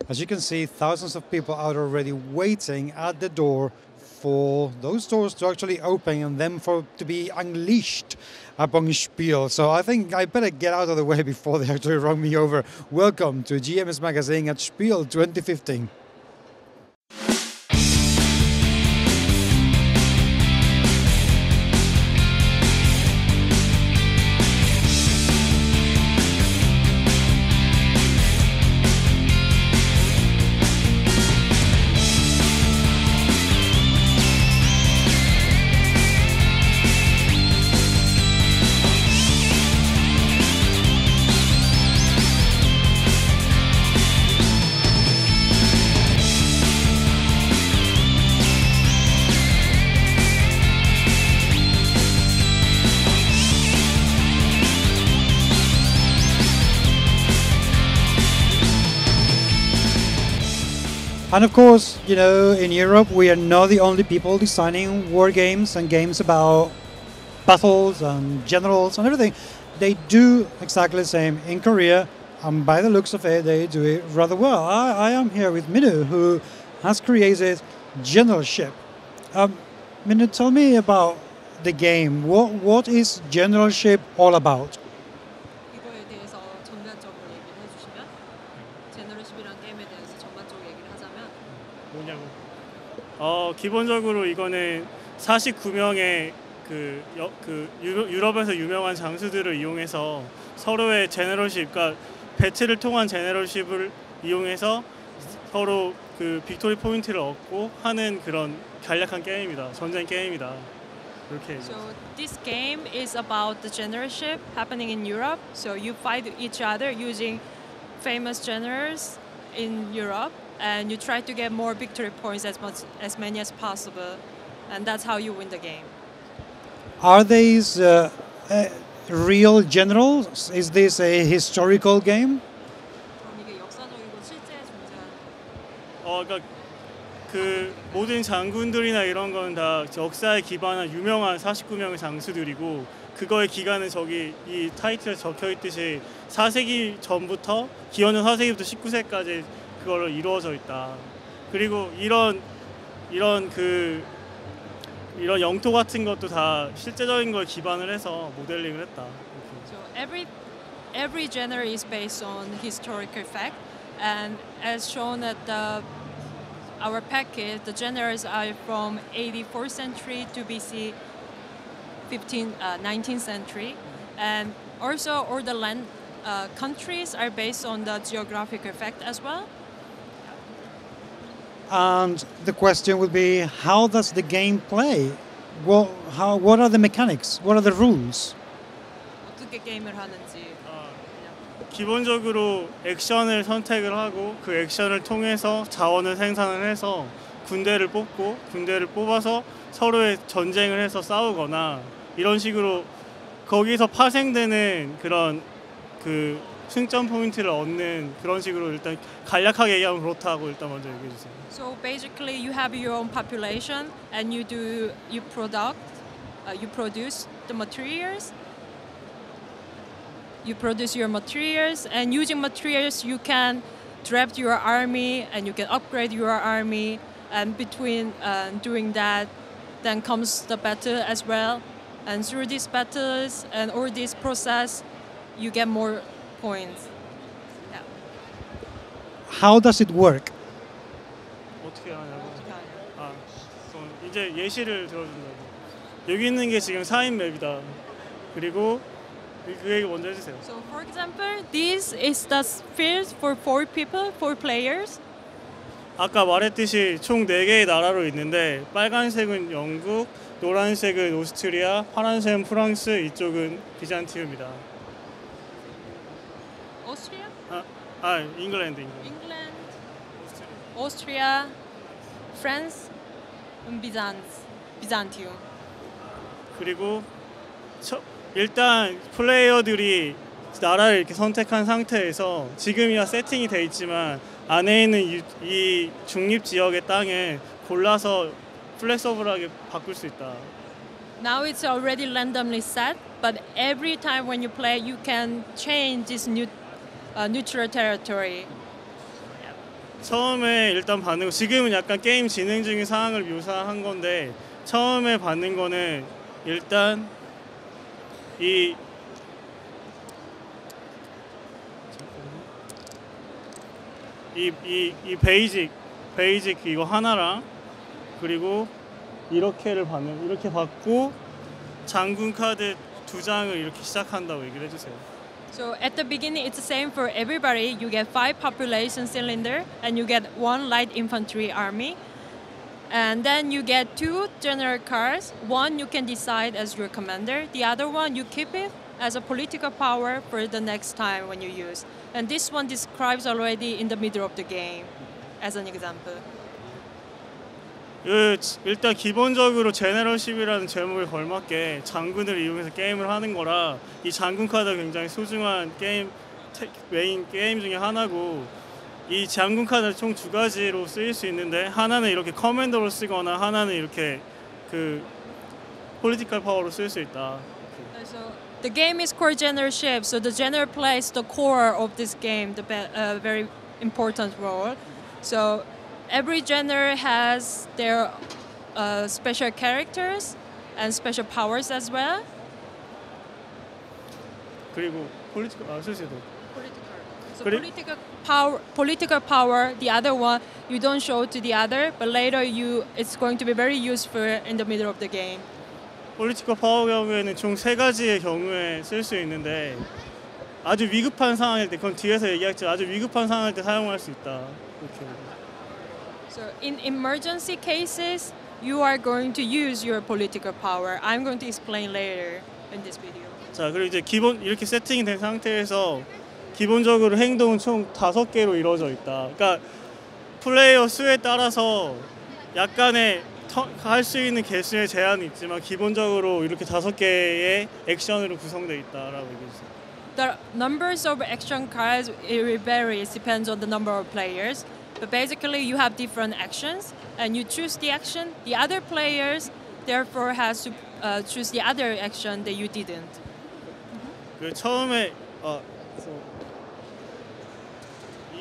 As you can see, thousands of people out already waiting at the door for those doors to actually open and then for to be unleashed upon Spiel. So I think I better get out of the way before they actually run me over. Welcome to GMS Magazine at Spiel 2015. And of course, you know, in Europe, we are not the only people designing war games and games about battles and generals and everything. They do exactly the same in Korea, and by the looks of it, they do it rather well. I am here with Minu, who has created Generalship. Minu, tell me about the game. What is Generalship all about? 이거에 대해서 전반적으로 얘기를 해주시면 제너럴십이라는 게임에 대해서 전반적으로 얘기를 하자면 뭐냐고. 기본적으로 이거는 49명의 유럽에서 유명한 장수들을 이용해서 서로의 제너럴십, 그러니까 배틀을 통한 제너럴십을 이용해서 서로 그 빅토리 포인트를 얻고 하는 그런 간략한 게임이다. 전쟁 게임이다. 이렇게. So this game is about the generalship happening in Europe. So you fight each other using famous generals in Europe, and you try to get more victory points as many as possible, and that's how you win the game. Are these real generals? Is this a historical game? 그럼 이게 역사적이고 실제 존재하는. 그러니까 그 모든 장군들이나 이런 건 다 역사에 기반한 유명한 49명의 장수들이고, 그거의 기간은 저기 이 타이틀에 적혀 있듯이 4세기 전부터 기원전 4세기부터 19세까지 그걸로 이루어져 있다. 그리고 이런 영토 같은 것도 다 실제적인 걸 기반을 해서 모델링을 했다. So every genre is based on historical fact, and as shown at our package, the genres are from 84th century to BC, 19th century, and also all the land countries are based on the geographical fact as well. And the question would be, how does the game play? What are the mechanics? What are the rules? 어떻게 게임을 하는지. 기본적으로 액션을 선택을 하고 그 액션을 통해서 자원을 생산을 해서 군대를 뽑고, 군대를 뽑아서 서로의 전쟁을 해서 싸우거나 이런 식으로 거기서 파생되는 그런 그 승점 포인트를 얻는 그런 식으로 일단 간략하게 얘기하면 그렇다고 일단 먼저 얘기해 주세요. So basically, you have your own population, and you produce the materials. You produce your materials, and using materials, you can draft your army, and you can upgrade your army. And between doing that, then comes the battle as well. And through these battles and all this process, you get more points. Yeah. How does it work? 어떻게 하냐고. 그럼 이제 예시를 들어준다고. 여기 있는 게 지금 4인 맵이다. 그리고 그 얘기 먼저 해주세요. So for example, this is the field for 4 people, 4 players. 아까 말했듯이 총 4개의 나라로 있는데, 빨간색은 영국, 노란색은 오스트리아, 파란색은 프랑스, 이쪽은 비잔티움이다. Austria? 잉글랜드. England, Austria, France, and Byzantium. 그리고 일단 플레이어들이 나라를 이렇게 선택한 상태에서 지금이야 세팅이 돼 있지만 안에 있는 이 중립 지역의 땅에 골라서 플렉서블하게 바꿀 수 있다. Now it's already randomly set, but every time when you play, you can change this neutral territory. 처음에 일단 받는 거 지금은 약간 게임 진행 중인 상황을 묘사한 건데 처음에 받는 거는 일단 이 베이직 이거 하나랑 그리고 이렇게 받고 장군 카드 2장을 이렇게 시작한다고 얘기를 해주세요. So at the beginning, it's the same for everybody. You get 5 population cylinder, and you get 1 light infantry army. And then you get 2 general cards. One you can decide as your commander. The other one you keep it as a political power for the next time when you use. And this one describes already in the middle of the game, as an example. 일단 기본적으로 제너럴십이라는 제목에 걸맞게 장군을 이용해서 게임을 하는 거라 이 장군 카드가 굉장히 소중한 메인 게임 중에 하나고 이 장군 카드는 총 2가지로 쓰일 수 있는데 하나는 이렇게 커맨더로 쓰거나 하나는 이렇게 그 폴리티컬 파워로 쓸 수 있다. So the game is called Generalship. So the general plays the core of this game, the very important role. So every genre has their special characters and special powers as well. 그리고 실수도. So political power. The other one you don't show to the other, but later it's going to be very useful in the middle of the game. 폴리티컬 파워 경우에는 총 3가지의 경우에 쓸 수 있는데 아주 위급한 상황일 때 그건 뒤에서 얘기할지 아주 위급한 상황일 때 사용할 수 있다. 이렇게. So in emergency cases, you are going to use your political power. I'm going to explain later in this video. 자, 그리고 이제 기본 이렇게 세팅이 된 상태에서 기본적으로 행동은 총 5개로 이루어져 있다. 그러니까 플레이어 수에 따라서 약간의 할 수 있는 개수의 제한이 있지만 기본적으로 이렇게 5개의 액션으로 구성되어 있다라고 얘기해 주세요. The numbers of action cards it varies depends on the number of players. But basically, you have different actions, and you choose the action. The other players, therefore, has to choose the other action that you didn't. 그 처음에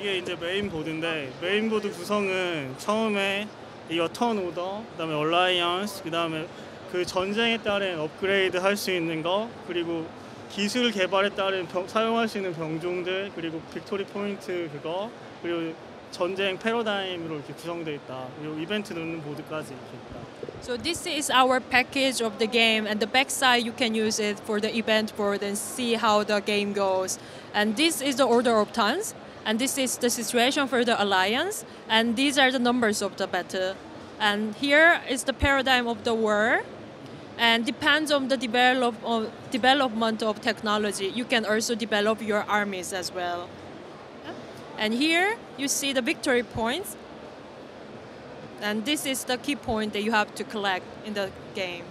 이게 이제 메인 보드인데 메인 보드 구성은 처음에 이거 턴 오더, 그다음에 얼라이언스, 그다음에 그 전쟁에 따른 업그레이드 할 수 있는 거, 그리고 기술 개발에 따른 사용할 수 있는 병종들, 그리고 빅토리 포인트 그거, 그리고 전쟁 패러다임으로 이렇게 구성되어 있다. 그리고 이벤트 넣는 보드까지 이렇게 있다. So this is our package of the game, and the backside you can use it for the event board and see how the game goes. And this is the order of turns, and this is the situation for the alliance, and these are the numbers of the battle. And here is the paradigm of the war, and depends on the development of technology. You can also develop your armies as well. And here you see the victory points, and this is the key point that you have to collect in the game.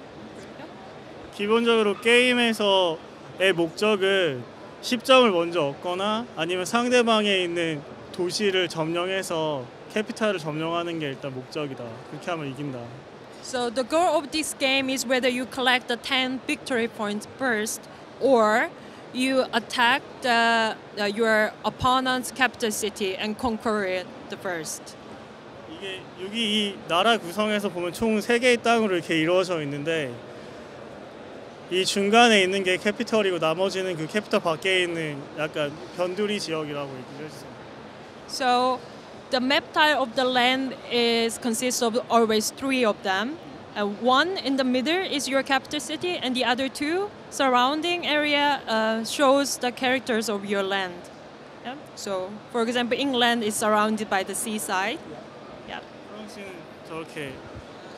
기본적으로 게임에서의 목적은 10점을 먼저 얻거나 아니면 상대방에 있는 도시를 점령해서 캐피탈을 점령하는 게 일단 목적이다. 그렇게 하면 이긴다. So the goal of this game is whether you collect the 10 victory points first, or you attack your opponent's capital city and conquer it the first. 이게 여기 이 나라 구성에서 보면 총 3개의 땅으로 이렇게 이루어져 있는데 이 중간에 있는 게 캐피털이고 나머지는 그 캐피털 밖에 있는 약간 변두리 지역이라고 얘기를 해주세요. So the map tile of the land consists of always 3 of them. And one in the middle is your capital city, and the other 2 surrounding area shows the characters of your land. Yeah? So, for example, England is surrounded by the seaside. Yeah. 프랑스는 저렇게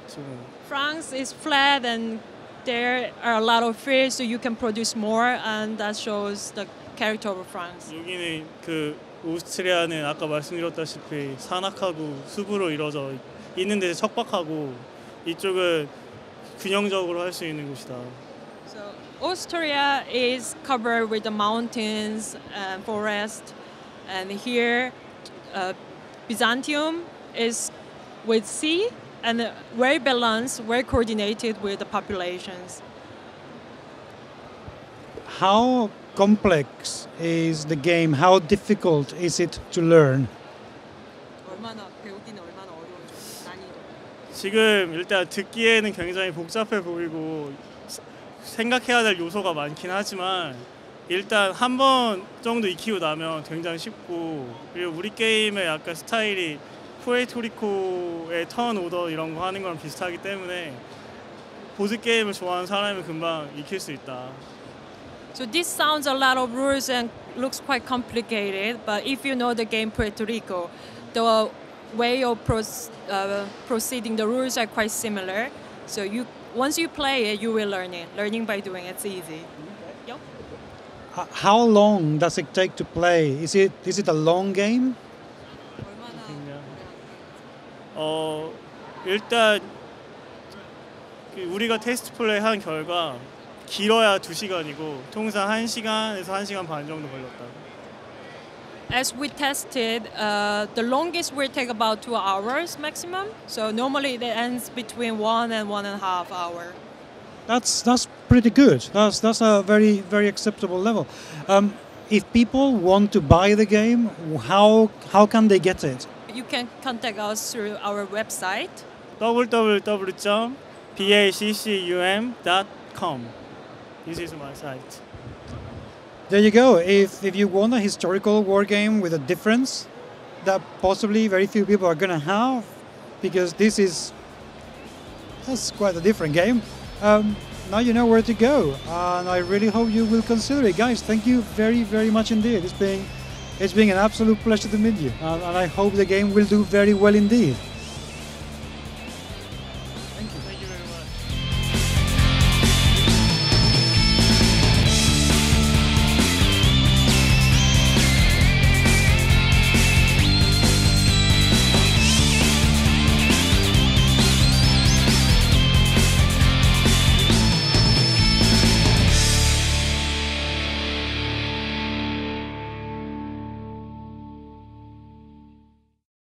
지금 France is flat, and there are a lot of fields, so you can produce more, and that shows the character of France. 여기는 그 오스트리아는 아까 말씀드렸다시피 산악하고 숲으로 이루어져 있는데 척박하고 이쪽은 균형적으로 할 수 있는 곳이다. So Austria is covered with the mountains and forest, and here Byzantium is with sea and well balanced, well coordinated with the populations. How complex is the game? How difficult is it to learn? 지금 일단 듣기에는 굉장히 복잡해 보이고 생각해야 될 요소가 많긴 하지만 일단 한 번 정도 익히고 나면 굉장히 쉽고 그리고 우리 게임의 약간 스타일이 푸에르토리코의 턴 오더 이런 거 하는 거랑 비슷하기 때문에 보드 게임을 좋아하는 사람은 금방 익힐 수 있다. So this sounds a lot of rules and looks quite complicated, but if you know the game Puerto Rico, the way of proceeding, the rules are quite similar. So once you play it, you will learn it. Learning by doing it's easy. Yep. How long does it take to play? Is it a long game? 일단 우리가 테스트 플레이 한 결과 길어야 2시간이고 통상 1시간에서 1시간 반 정도 걸렸다. As we tested, the longest will take about 2 hours maximum. So normally it ends between 1 and 1.5 hour. That's pretty good. That's a very acceptable level. If people want to buy the game, how can they get it? You can contact us through our website. www.baccum.com. This is my site. There you go. If you want a historical war game with a difference that possibly very few people are gonna have, because that's quite a different game. Now you know where to go, and I really hope you will consider it, guys. Thank you very much indeed. It's been an absolute pleasure to meet you, and I hope the game will do very well indeed.